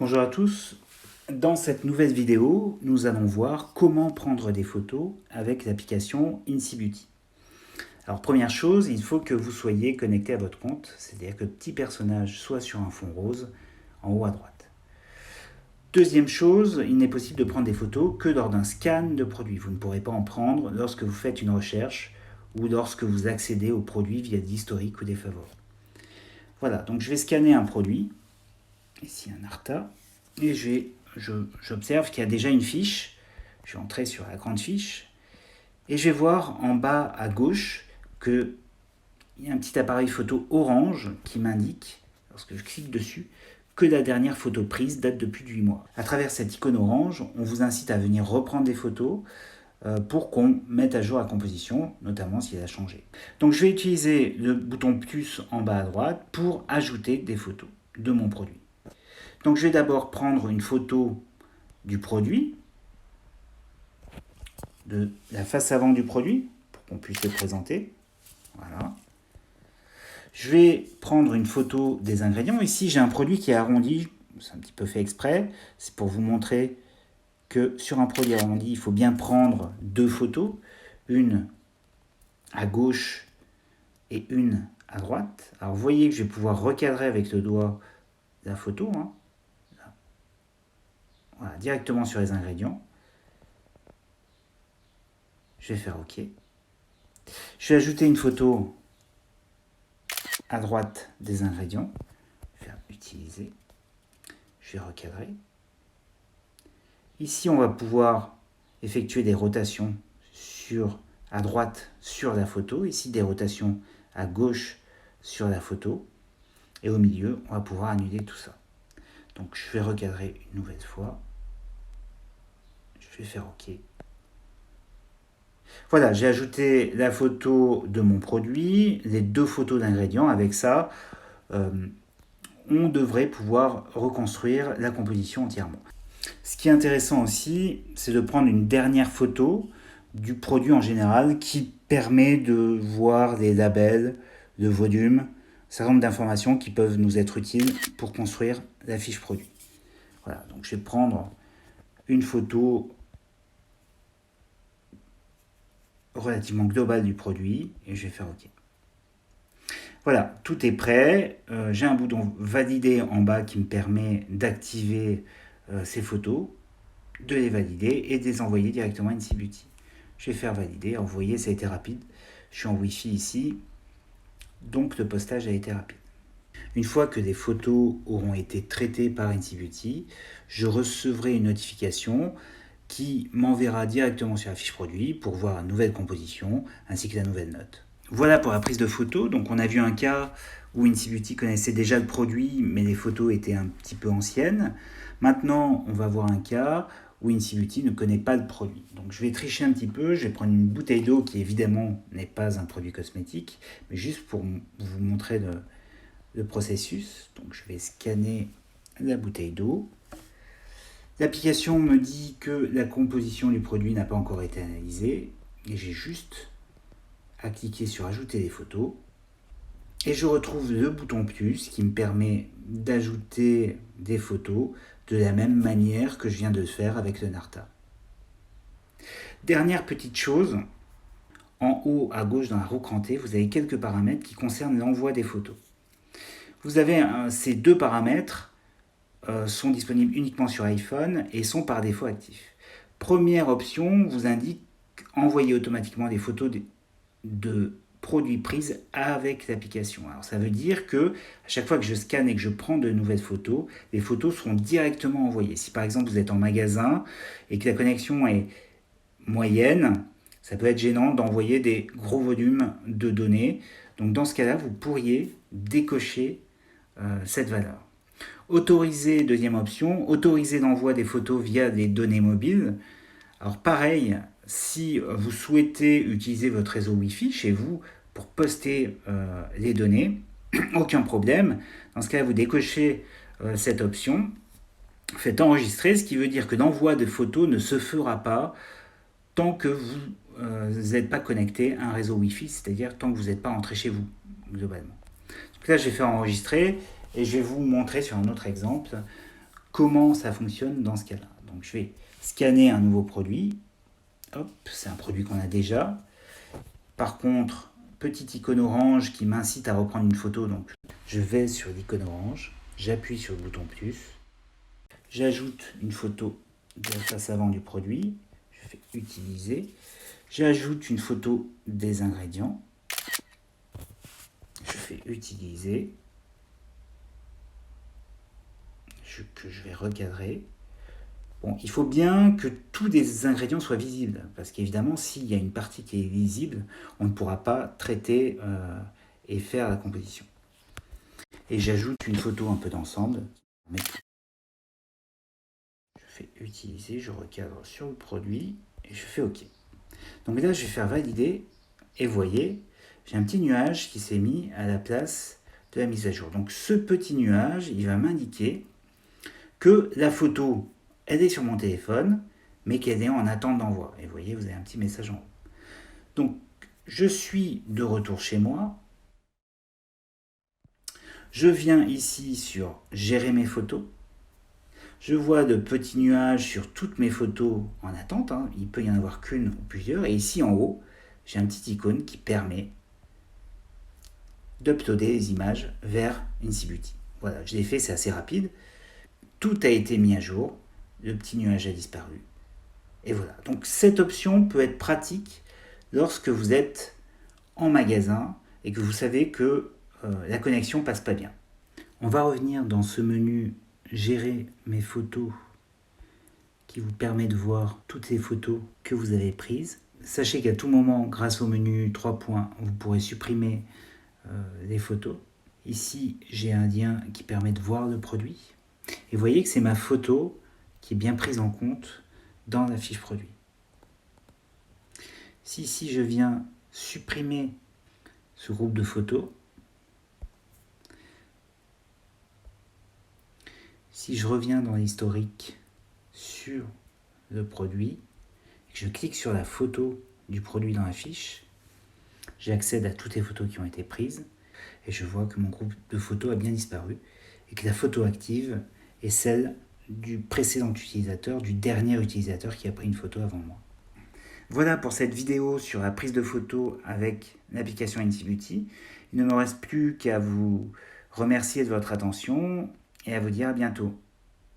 Bonjour à tous, dans cette nouvelle vidéo, nous allons voir comment prendre des photos avec l'application InSeeBeauty. Alors première chose, il faut que vous soyez connecté à votre compte, c'est-à-dire que le petit personnage soit sur un fond rose en haut à droite. Deuxième chose, il n'est possible de prendre des photos que lors d'un scan de produit. Vous ne pourrez pas en prendre lorsque vous faites une recherche ou lorsque vous accédez au produit via l'historique ou des favoris. Voilà, donc je vais scanner un produit, ici un Arta, et j'observe qu'il y a déjà une fiche. Je vais entrer sur la grande fiche et je vais voir en bas à gauche qu'il y a un petit appareil photo orange qui m'indique, lorsque je clique dessus, que la dernière photo prise date de plus de 8 mois. À travers cette icône orange, on vous incite à venir reprendre des photos pour qu'on mette à jour la composition, notamment si elle a changé. Donc je vais utiliser le bouton plus en bas à droite pour ajouter des photos de mon produit. Donc je vais d'abord prendre une photo du produit, de la face avant du produit, pour qu'on puisse le présenter. Voilà. Je vais prendre une photo des ingrédients. Ici, j'ai un produit qui est arrondi. C'est un petit peu fait exprès. C'est pour vous montrer que sur un produit arrondi, il faut bien prendre deux photos. Une à gauche et une à droite. Alors, vous voyez que je vais pouvoir recadrer avec le doigt la photo. Voilà, directement sur les ingrédients. Je vais faire OK. Je vais ajouter une photo à droite des ingrédients. Je vais faire utiliser. Je vais recadrer. Ici, on va pouvoir effectuer des rotations à droite sur la photo. Ici, des rotations à gauche sur la photo. Et au milieu, on va pouvoir annuler tout ça. Donc, je vais recadrer une nouvelle fois. Je vais faire OK. Voilà, j'ai ajouté la photo de mon produit, les deux photos d'ingrédients. Avec ça, on devrait pouvoir reconstruire la composition entièrement. Ce qui est intéressant aussi, c'est de prendre une dernière photo du produit en général qui permet de voir les labels, le volume, un certain nombre d'informations qui peuvent nous être utiles pour construire la fiche produit. Voilà, donc je vais prendre une photo relativement globale du produit et je vais faire OK. Voilà, tout est prêt. J'ai un bouton valider en bas qui me permet d'activer ces photos, de les valider et de les envoyer directement à InSeeBeauty. Je vais faire valider. Alors, vous voyez, ça a été rapide. Je suis en Wi-Fi ici, donc le postage a été rapide. Une fois que les photos auront été traitées par InSeeBeauty, je recevrai une notification qui m'enverra directement sur la fiche produit pour voir la nouvelle composition ainsi que la nouvelle note. Voilà pour la prise de photos. Donc on a vu un cas où InSeeBeauty connaissait déjà le produit, mais les photos étaient un petit peu anciennes. Maintenant, on va voir un cas où InSeeBeauty ne connaît pas le produit. Donc je vais tricher un petit peu, je vais prendre une bouteille d'eau qui évidemment n'est pas un produit cosmétique, mais juste pour vous montrer le processus. Donc je vais scanner la bouteille d'eau. L'application me dit que la composition du produit n'a pas encore été analysée et j'ai juste à cliquer sur ajouter des photos et je retrouve le bouton plus qui me permet d'ajouter des photos de la même manière que je viens de le faire avec le Narta. Dernière petite chose, en haut à gauche dans la roue crantée, vous avez quelques paramètres qui concernent l'envoi des photos. Vous avez ces deux paramètres sont disponibles uniquement sur iPhone et sont par défaut actifs. Première option vous indique envoyer automatiquement des photos de produits pris avec l'application. Alors ça veut dire que à chaque fois que je scanne et que je prends de nouvelles photos, les photos seront directement envoyées. Si par exemple vous êtes en magasin et que la connexion est moyenne, ça peut être gênant d'envoyer des gros volumes de données. Donc dans ce cas-là, vous pourriez décocher cette valeur. Autoriser, deuxième option, autoriser l'envoi des photos via des données mobiles. Alors pareil, si vous souhaitez utiliser votre réseau Wi-Fi chez vous pour poster les données, aucun problème. Dans ce cas, vous décochez cette option, faites enregistrer, ce qui veut dire que l'envoi de photos ne se fera pas tant que vous n'êtes pas connecté à un réseau Wi-Fi, c'est-à-dire tant que vous n'êtes pas rentré chez vous, globalement. Donc là, je vais faire enregistrer et je vais vous montrer sur un autre exemple comment ça fonctionne dans ce cas-là. Donc je vais scanner un nouveau produit. Hop, c'est un produit qu'on a déjà. Par contre, petite icône orange qui m'incite à reprendre une photo. Donc je vais sur l'icône orange, j'appuie sur le bouton plus. J'ajoute une photo de la face avant du produit. Je fais utiliser. J'ajoute une photo des ingrédients. Je fais utiliser. Que je vais recadrer. Bon, il faut bien que tous les ingrédients soient visibles, parce qu'évidemment, s'il y a une partie qui est visible, on ne pourra pas traiter et faire la composition. Et j'ajoute une photo un peu d'ensemble. Je fais utiliser, je recadre sur le produit et je fais OK. Donc là, je vais faire valider et vous voyez, j'ai un petit nuage qui s'est mis à la place de la mise à jour. Donc ce petit nuage, il va m'indiquer que la photo, elle est sur mon téléphone, mais qu'elle est en attente d'envoi. Et vous voyez, vous avez un petit message en haut. Donc, je suis de retour chez moi. Je viens ici sur gérer mes photos. Je vois de petits nuages sur toutes mes photos en attente. Il peut y en avoir qu'une ou plusieurs. Et ici en haut, j'ai un petit icône qui permet d'uploader les images vers InSeeBeauty. Voilà, je l'ai fait, c'est assez rapide. Tout a été mis à jour. Le petit nuage a disparu. Et voilà. Donc cette option peut être pratique lorsque vous êtes en magasin et que vous savez que la connexion passe pas bien. On va revenir dans ce menu gérer mes photos qui vous permet de voir toutes les photos que vous avez prises. Sachez qu'à tout moment, grâce au menu 3 points, vous pourrez supprimer les photos. Ici, j'ai un lien qui permet de voir le produit. Et vous voyez que c'est ma photo qui est bien prise en compte dans la fiche produit. Si je viens supprimer ce groupe de photos, si je reviens dans l'historique sur le produit, et que je clique sur la photo du produit dans la fiche, j'accède à toutes les photos qui ont été prises et je vois que mon groupe de photos a bien disparu et que la photo active est celle du précédent utilisateur, du dernier utilisateur qui a pris une photo avant moi. Voilà pour cette vidéo sur la prise de photos avec l'application InSeeBeauty. Il ne me reste plus qu'à vous remercier de votre attention et à vous dire à bientôt.